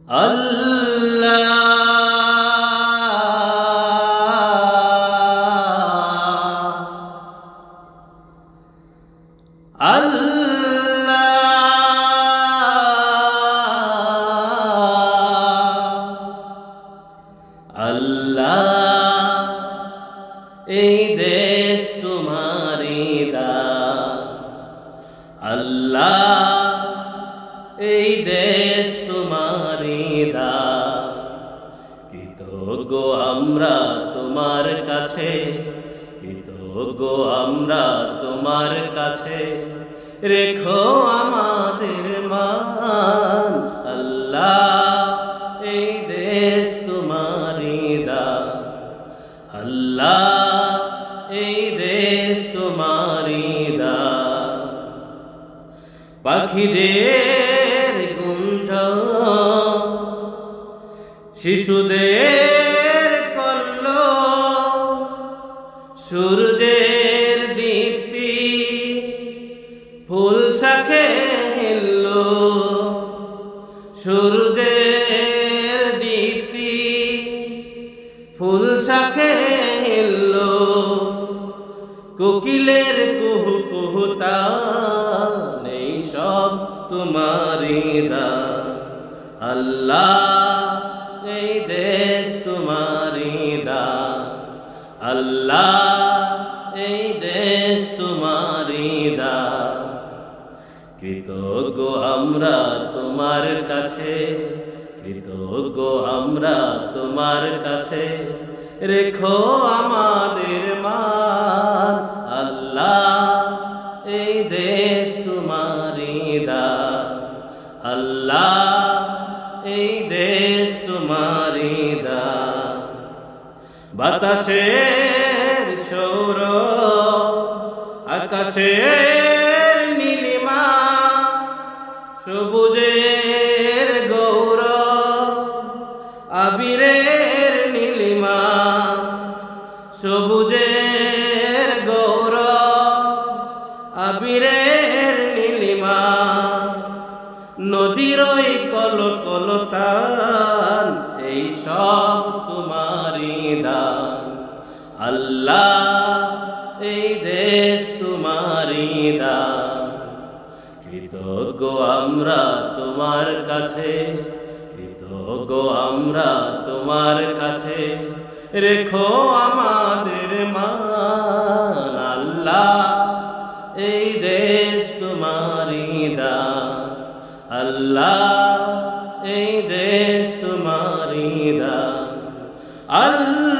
এই দেশ তোমারই দান আল্লাহ, এই দেশ তোমারই দান। কৃতজ্ঞ আমরা তোমার কাছে, কৃতজ্ঞ আমরা তোমার কাছে। রেখো আমাদের মান আল্লাহ, এই দেশ তোমারই দান আল্লাহ, এই দেশ তোমারই দান। পাখিদের গুঞ্জন, শিশুদের কল্লোল, সূর্যের দীপ্তি ফুল শাখে হিল্লোল, সূর্যের দীপ্তি ফুল শাখে হিল্লোল। কোকিলের কুহু কুহু তান, এই সব তোমারই দান আল্লাহ, এই দেশ তোমারই দান আল্লাহ, এই দেশ তোমারই দান। কৃতজ্ঞ আমরা তোমার কাছে, কৃতজ্ঞ আমরা তোমার কাছে। রেখো আমাদের মান আল্লাহ, এই দেশ তোমারই দান আল্লাহ, এই দেশ তোমারই দান। বাতাসের সৌর, আকাশের নীলিমা, সবুজের গৌরব, আবিরের নীলিমা, সবুজের গৌরব, আবিরের নীলিমা। নদীর ওই কলকলতান, এই সব তোমারই দান আল্লাহ, এই দেশ তোমারই দান। কৃতজ্ঞ আমরা তোমার কাছে, কৃতজ্ঞ আমরা তোমার কাছে। রেখো আমাদের মান আল্লাহ, এই দেশ তোমারই দান আল্লাহ, এই দেশ তোমারই দান আল্লাহ।